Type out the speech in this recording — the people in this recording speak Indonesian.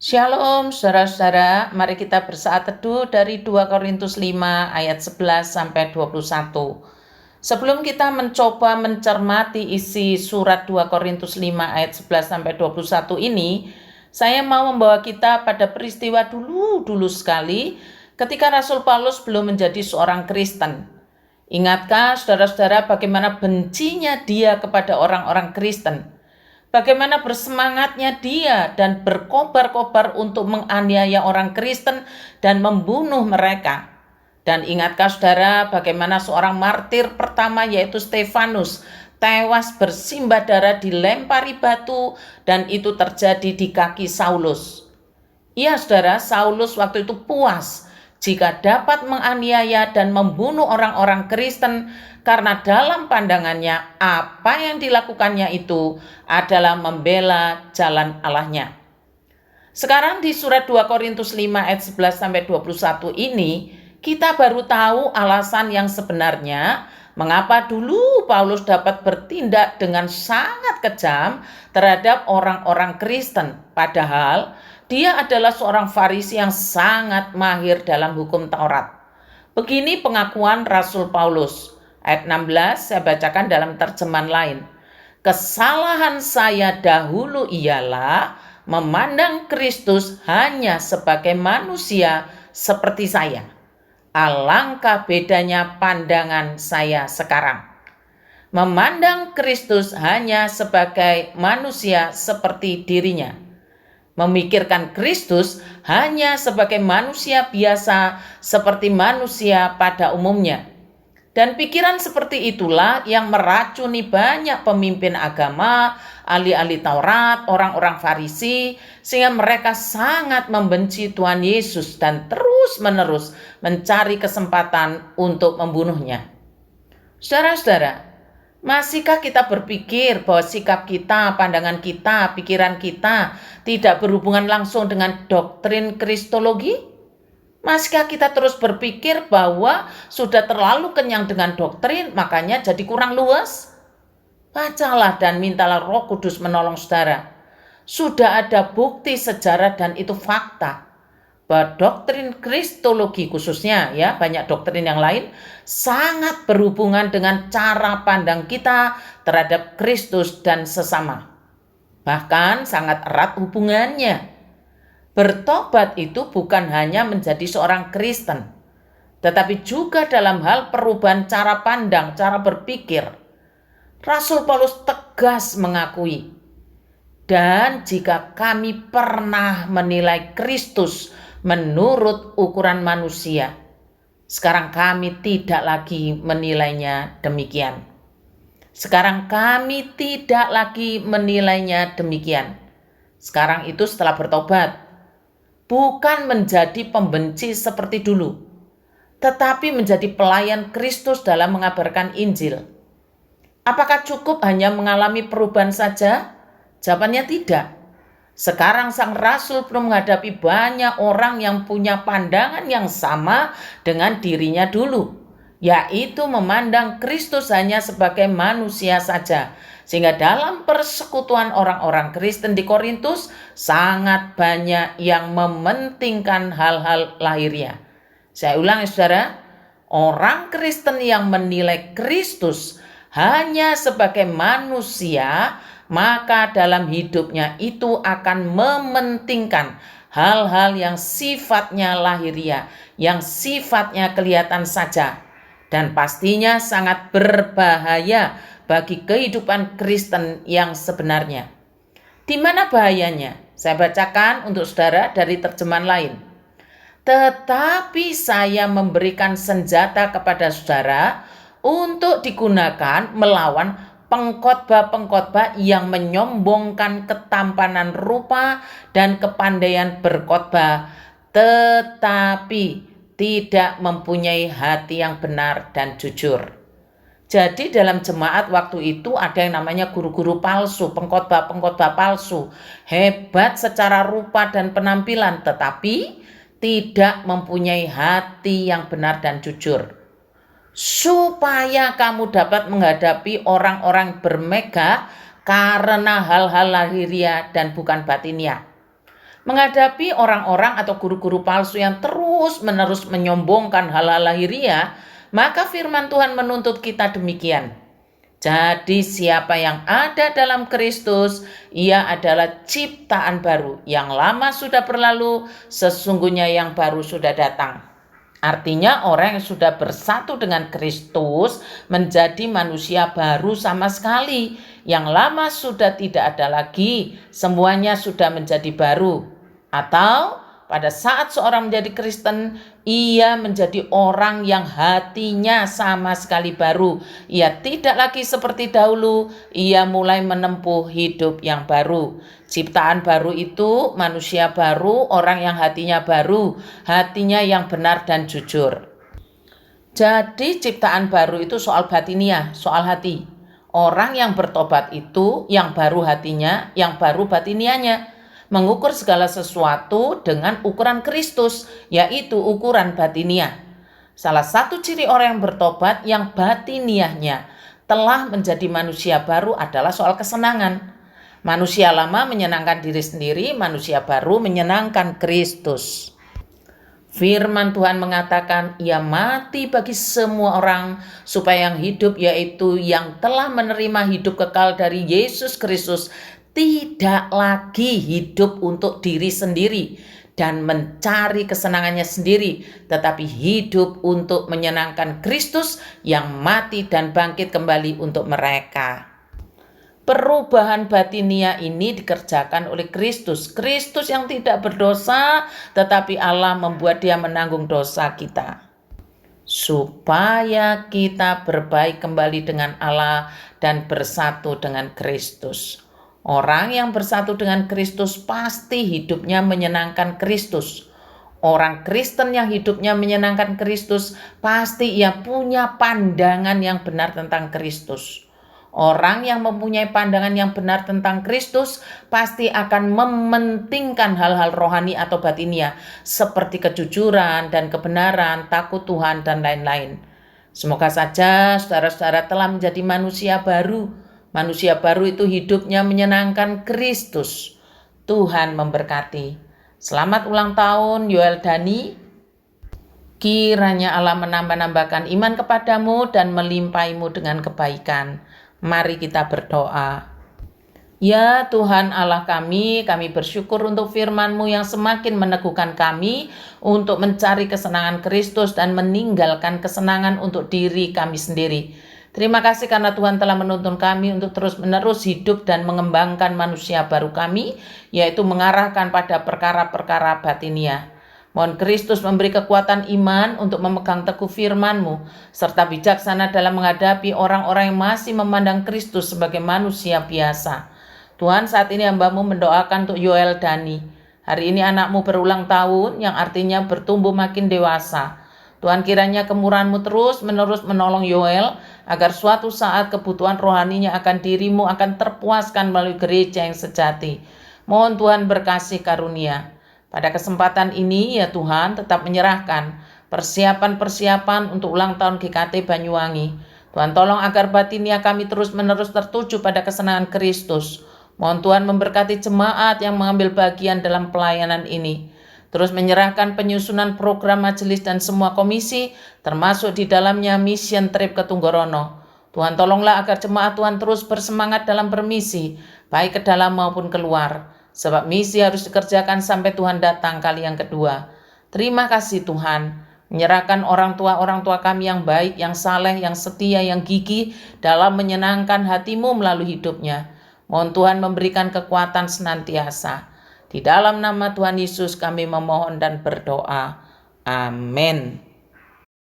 Shalom saudara-saudara, mari kita bersaat teduh dari 2 Korintus 5 ayat 11 sampai 21. Sebelum kita mencoba mencermati isi surat 2 Korintus 5 ayat 11 sampai 21 ini, saya mau membawa kita pada peristiwa dulu sekali ketika Rasul Paulus belum menjadi seorang Kristen. Ingatkah saudara-saudara bagaimana bencinya dia kepada orang-orang Kristen? Bagaimana bersemangatnya dia dan berkobar-kobar untuk menganiaya orang Kristen dan membunuh mereka. Dan ingatkah saudara bagaimana seorang martir pertama yaitu Stefanus tewas bersimbah darah dilempari batu dan itu terjadi di kaki Saulus. Iya saudara, Saulus waktu itu puas jika dapat menganiaya dan membunuh orang-orang Kristen karena dalam pandangannya apa yang dilakukannya itu adalah membela jalan Allahnya. Sekarang di surat 2 Korintus 5 ayat 11 sampai 21 ini kita baru tahu alasan yang sebenarnya mengapa dulu Paulus dapat bertindak dengan sangat kejam terhadap orang-orang Kristen, padahal dia adalah seorang Farisi yang sangat mahir dalam hukum Taurat. Begini pengakuan Rasul Paulus. Ayat 16 saya bacakan dalam terjemahan lain. Kesalahan saya dahulu ialah memandang Kristus hanya sebagai manusia seperti saya. Alangkah bedanya pandangan saya sekarang. Memandang Kristus hanya sebagai manusia seperti dirinya. Memikirkan Kristus hanya sebagai manusia biasa seperti manusia pada umumnya. Dan pikiran seperti itulah yang meracuni banyak pemimpin agama, ahli-ahli Taurat, orang-orang Farisi, sehingga mereka sangat membenci Tuhan Yesus dan terus-menerus mencari kesempatan untuk membunuhnya. Saudara-saudara, masihkah kita berpikir bahwa sikap kita, pandangan kita, pikiran kita tidak berhubungan langsung dengan doktrin Kristologi? Masihkah kita terus berpikir bahwa sudah terlalu kenyang dengan doktrin, makanya jadi kurang luas? Bacalah dan mintalah Roh Kudus menolong saudara. Sudah ada bukti sejarah dan itu fakta bahwa doktrin Kristologi khususnya, ya banyak doktrin yang lain, sangat berhubungan dengan cara pandang kita terhadap Kristus dan sesama. Bahkan sangat erat hubungannya. Bertobat itu bukan hanya menjadi seorang Kristen, tetapi juga dalam hal perubahan cara pandang, cara berpikir. Rasul Paulus tegas mengakui, dan jika kami pernah menilai Kristus menurut ukuran manusia, sekarang kami tidak lagi menilainya demikian. Sekarang kami tidak lagi menilainya demikian. Sekarang itu setelah bertobat, bukan menjadi pembenci seperti dulu, tetapi menjadi pelayan Kristus dalam mengabarkan Injil. Apakah cukup hanya mengalami perubahan saja? Jawabannya tidak. Sekarang sang rasul belum menghadapi banyak orang yang punya pandangan yang sama dengan dirinya dulu, yaitu memandang Kristus hanya sebagai manusia saja. Sehingga dalam persekutuan orang-orang Kristen di Korintus sangat banyak yang mementingkan hal-hal lahiriah. Saya ulang ya saudara, orang Kristen yang menilai Kristus hanya sebagai manusia, maka dalam hidupnya itu akan mementingkan hal-hal yang sifatnya lahiriah, yang sifatnya kelihatan saja, dan pastinya sangat berbahaya bagi kehidupan Kristen yang sebenarnya. Di mana bahayanya? Saya bacakan untuk saudara dari terjemahan lain. Tetapi saya memberikan senjata kepada saudara untuk digunakan melawan pengkhotbah-pengkhotbah yang menyombongkan ketampanan rupa dan kepandaian berkhotbah, tetapi tidak mempunyai hati yang benar dan jujur. Jadi dalam jemaat waktu itu ada yang namanya guru-guru palsu, pengkhotbah-pengkhotbah palsu, hebat secara rupa dan penampilan, tetapi tidak mempunyai hati yang benar dan jujur. Supaya kamu dapat menghadapi orang-orang bermegah karena hal-hal lahiriah dan bukan batiniah. Menghadapi orang-orang atau guru-guru palsu yang terus-menerus menyombongkan hal-hal lahiriah, maka firman Tuhan menuntut kita demikian. Jadi siapa yang ada dalam Kristus, ia adalah ciptaan baru. Yang lama sudah berlalu, sesungguhnya yang baru sudah datang. Artinya orang yang sudah bersatu dengan Kristus menjadi manusia baru sama sekali. Yang lama sudah tidak ada lagi, semuanya sudah menjadi baru. Atau pada saat seorang menjadi Kristen, ia menjadi orang yang hatinya sama sekali baru. Ia tidak lagi seperti dahulu, ia mulai menempuh hidup yang baru. Ciptaan baru itu manusia baru, orang yang hatinya baru, hatinya yang benar dan jujur. Jadi ciptaan baru itu soal batiniah, soal hati. Orang yang bertobat itu yang baru hatinya, yang baru batiniahnya. Mengukur segala sesuatu dengan ukuran Kristus, yaitu ukuran batiniah. Salah satu ciri orang yang bertobat yang batiniahnya telah menjadi manusia baru adalah soal kesenangan. Manusia lama menyenangkan diri sendiri, manusia baru menyenangkan Kristus. Firman Tuhan mengatakan, ia mati bagi semua orang supaya yang hidup, yaitu yang telah menerima hidup kekal dari Yesus Kristus, tidak lagi hidup untuk diri sendiri dan mencari kesenangannya sendiri, tetapi hidup untuk menyenangkan Kristus yang mati dan bangkit kembali untuk mereka. Perubahan batiniah ini dikerjakan oleh Kristus. Kristus yang tidak berdosa, tetapi Allah membuat dia menanggung dosa kita, supaya kita berbaik kembali dengan Allah dan bersatu dengan Kristus. Orang yang bersatu dengan Kristus pasti hidupnya menyenangkan Kristus. Orang Kristen yang hidupnya menyenangkan Kristus pasti ia punya pandangan yang benar tentang Kristus. Orang yang mempunyai pandangan yang benar tentang Kristus pasti akan mementingkan hal-hal rohani atau batiniah seperti kejujuran dan kebenaran, takut Tuhan dan lain-lain. Semoga saja saudara-saudara telah menjadi manusia baru. Manusia baru itu hidupnya menyenangkan Kristus. Tuhan memberkati. Selamat ulang tahun Yoel Dani. Kiranya Allah menambah-nambahkan iman kepadamu dan melimpahimu dengan kebaikan. Mari kita berdoa. Ya Tuhan Allah kami bersyukur untuk firman-Mu yang semakin meneguhkan kami untuk mencari kesenangan Kristus dan meninggalkan kesenangan untuk diri kami sendiri. Terima kasih karena Tuhan telah menuntun kami untuk terus-menerus hidup dan mengembangkan manusia baru kami, yaitu mengarahkan pada perkara-perkara batiniah. Mohon Kristus memberi kekuatan iman untuk memegang teguh firman-Mu, serta bijaksana dalam menghadapi orang-orang yang masih memandang Kristus sebagai manusia biasa. Tuhan, saat ini hamba-Mu mendoakan untuk Yoel Dani. Hari ini anak-Mu berulang tahun, yang artinya bertumbuh makin dewasa. Tuhan, kiranya kemurahan-Mu terus-menerus menolong Yoel, agar suatu saat kebutuhan rohaninya akan diri-Mu akan terpuaskan melalui gereja yang sejati. Mohon Tuhan berkasih karunia. Pada kesempatan ini ya Tuhan, tetap menyerahkan persiapan-persiapan untuk ulang tahun GKT Banyuwangi. Tuhan tolong agar batiniah kami terus-menerus tertuju pada kesenangan Kristus. Mohon Tuhan memberkati jemaat yang mengambil bagian dalam pelayanan ini. Terus menyerahkan penyusunan program majelis dan semua komisi, termasuk di dalamnya mission trip ke Tunggorono. Tuhan tolonglah agar jemaat Tuhan terus bersemangat dalam bermisi, baik ke dalam maupun keluar. Sebab misi harus dikerjakan sampai Tuhan datang kali yang kedua. Terima kasih Tuhan. Menyerahkan orang tua kami yang baik, yang saleh, yang setia, yang gigih dalam menyenangkan hati-Mu melalui hidupnya. Mohon Tuhan memberikan kekuatan senantiasa. Di dalam nama Tuhan Yesus kami memohon dan berdoa. Amin.